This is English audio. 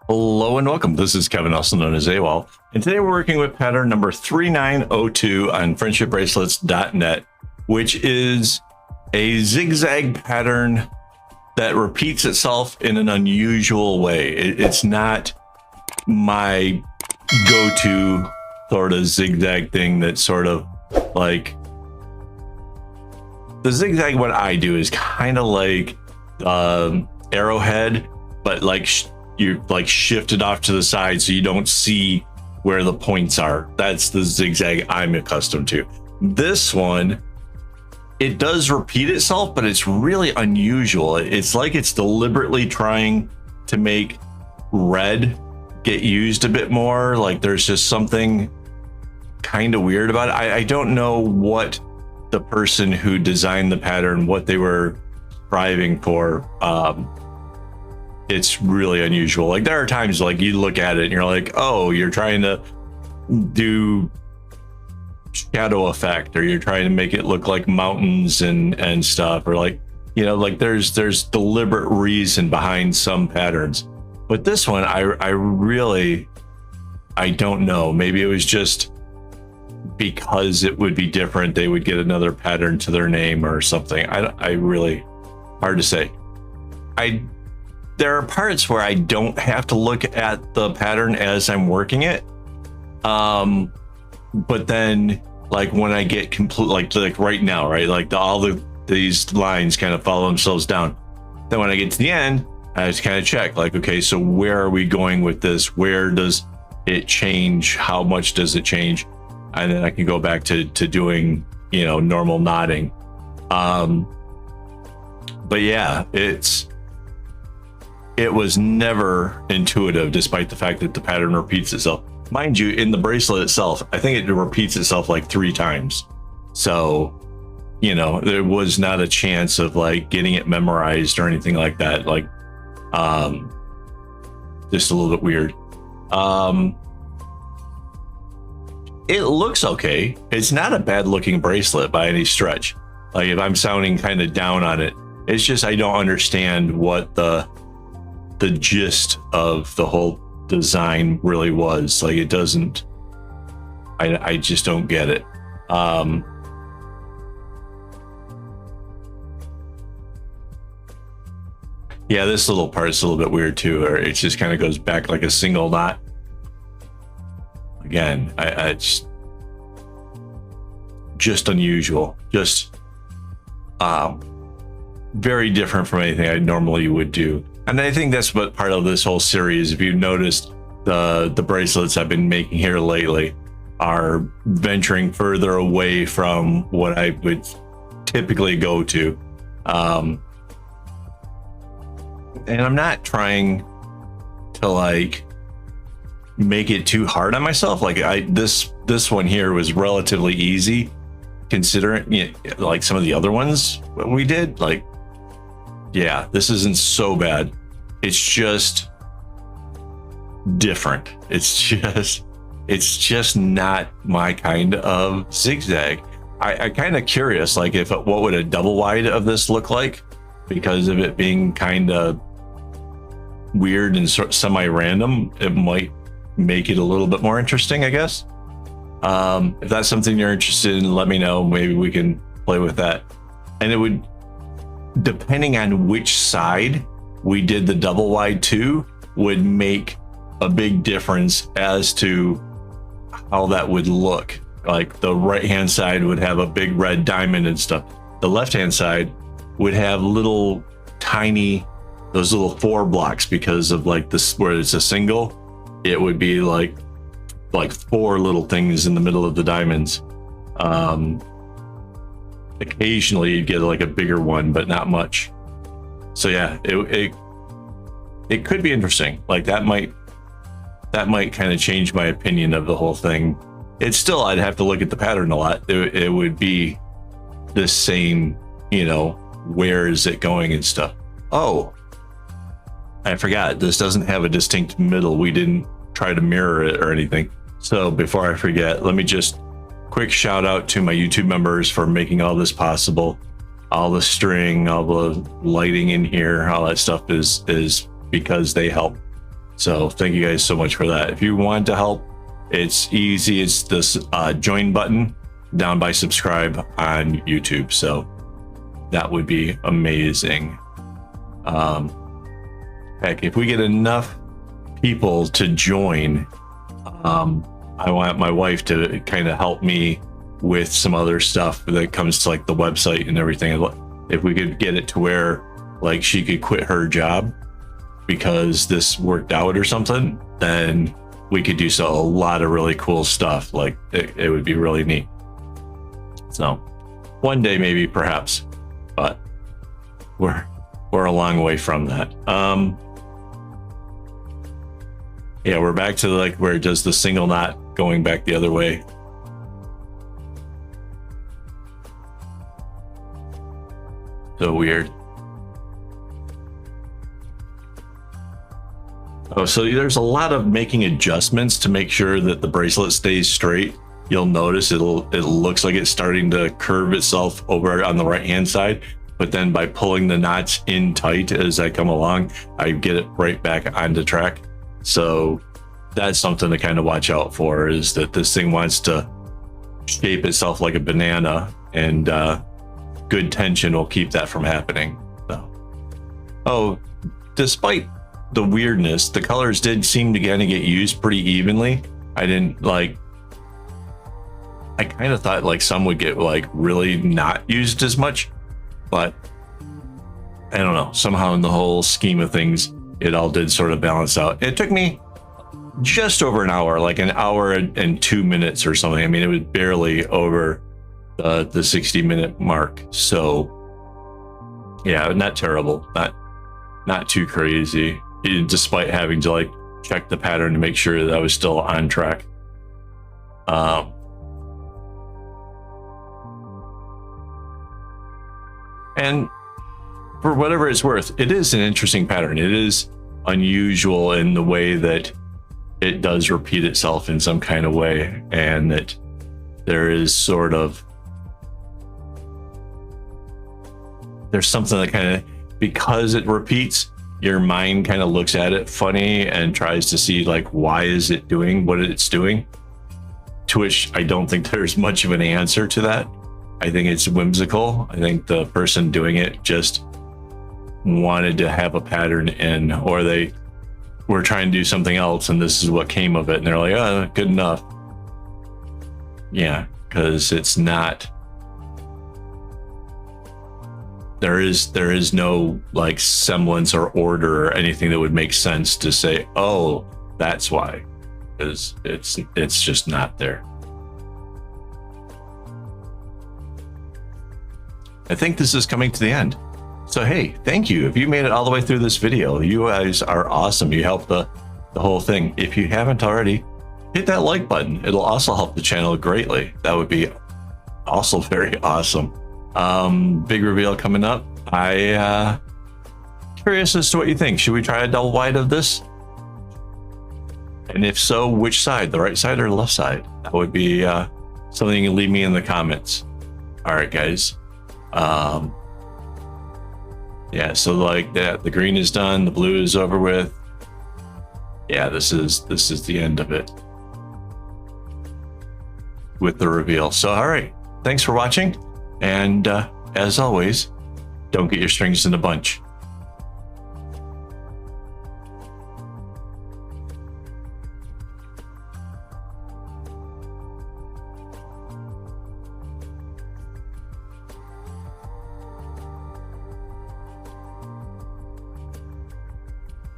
Hello and welcome. This is Kevin, also known as AWOL, and today we're working with pattern number 3902 on friendshipbracelets.net, which is a zigzag pattern that repeats itself in an unusual way. It's not my go-to sort of zigzag thing that's sort of like the zigzag. What I do is kind of like arrowhead, but like you like shift it off to the side so you don't see where the points are. That's the zigzag I'm accustomed to. This one, it does repeat itself, but it's really unusual. It's like it's deliberately trying to make red get used a bit more. Like there's just something kind of weird about it. I don't know what the person who designed the pattern, what they were striving for. It's really unusual. Like there are times like you look at it and you're like, oh, you're trying to do shadow effect, or you're trying to make it look like mountains and stuff, or like, you know, like there's deliberate reason behind some patterns. But this one, I don't know. Maybe it was just because it would be different, they would get another pattern to their name or something. I really, hard to say. There are parts where I don't have to look at the pattern as I'm working it. But then like when I get complete, like right now, right? Like these lines kind of follow themselves down. Then when I get to the end, I just kind of check like, okay, so where are we going with this? Where does it change? How much does it change? And then I can go back to doing, you know, normal knotting. But yeah, it was never intuitive, despite the fact that the pattern repeats itself. Mind you, in the bracelet itself, I think it repeats itself like 3 times. So, you know, there was not a chance of like getting it memorized or anything like that. Like, just a little bit weird. It looks okay. It's not a bad looking bracelet by any stretch. Like if I'm sounding kind of down on it, it's just, I don't understand what the gist of the whole design really was. Like it doesn't, I just don't get it. Yeah, this little part's a little bit weird too, or it just kind of goes back like a single knot. Again, it's just unusual, just very different from anything I normally would do. And I think that's what part of this whole series, if you've noticed, the bracelets I've been making here lately are venturing further away from what I would typically go to. And I'm not trying to like make it too hard on myself. Like this one here was relatively easy considering, you know, like some of the other ones we did. Like, yeah, this isn't so bad. It's just different. It's just not my kind of zigzag. I kind of curious, like what would a double wide of this look like, because of it being kind of weird and semi-random. It might make it a little bit more interesting, I guess. If that's something you're interested in, let me know. Maybe we can play with that. And it would, depending on which side we did the double wide to, would make a big difference as to how that would look. Like the right hand side would have a big red diamond and stuff. The left hand side would have little tiny, those little 4 blocks, because of like this, where it's a single, it would be like 4 little things in the middle of the diamonds. Occasionally you'd get like a bigger one, but not much. So yeah, it could be interesting. Like that might kind of change my opinion of the whole thing. It's still, I'd have to look at the pattern a lot. It would be the same, you know, where is it going and stuff. Oh, I forgot, this doesn't have a distinct middle. We didn't try to mirror it or anything. So before I forget, let me just quick shout out to my YouTube members for making all this possible. All the string, all the lighting in here, all that stuff is because they help. So thank you guys so much for that. If you want to help, it's easy. It's this join button down by subscribe on YouTube. So that would be amazing. Heck, if we get enough people to join, I want my wife to kind of help me with some other stuff that comes to like the website and everything. If we could get it to where like she could quit her job because this worked out or something, then we could do a lot of really cool stuff. Like it would be really neat. So one day maybe, perhaps, but we're a long way from that. Yeah, we're back to like where it does the single knot going back the other way. So weird. Oh, so there's a lot of making adjustments to make sure that the bracelet stays straight. You'll notice it looks like it's starting to curve itself over on the right hand side, but then by pulling the knots in tight as I come along, I get it right back onto track. So that's something to kind of watch out for, is that this thing wants to shape itself like a banana, and good tension will keep that from happening. So, oh, despite the weirdness, the colors did seem to kind of get used pretty evenly. I kind of thought like some would get like really not used as much, but I don't know, somehow in the whole scheme of things, it all did sort of balance out. It took me just over an hour, like an hour and 2 minutes or something. I mean, it was barely over the 60-minute mark. So yeah, not terrible, not too crazy, despite having to like check the pattern to make sure that I was still on track. And for whatever it's worth, it is an interesting pattern. It is unusual in the way that it does repeat itself in some kind of way, and that there is sort of, there's something that kind of, because it repeats, your mind kind of looks at it funny and tries to see like, why is it doing what it's doing? To which I don't think there's much of an answer to that. I think it's whimsical. I think the person doing it just wanted to have a pattern in, or they were trying to do something else and this is what came of it. And they're like, oh, good enough. Yeah, because it's not, there is no like semblance or order or anything that would make sense to say, oh, that's why, because it's just not there. I think this is coming to the end. So hey, thank you. If you made it all the way through this video, you guys are awesome. You helped the whole thing. If you haven't already, hit that like button. It'll also help the channel greatly. That would be also very awesome. Big reveal coming up. Curious as to what you think. Should we try a double wide of this? And if so, which side, the right side or the left side? That would be something you can leave me in the comments. All right, guys. Yeah, so like that, the green is done, the blue is over with. Yeah, this is the end of it with the reveal. So all right, thanks for watching, and as always, don't get your strings in a bunch.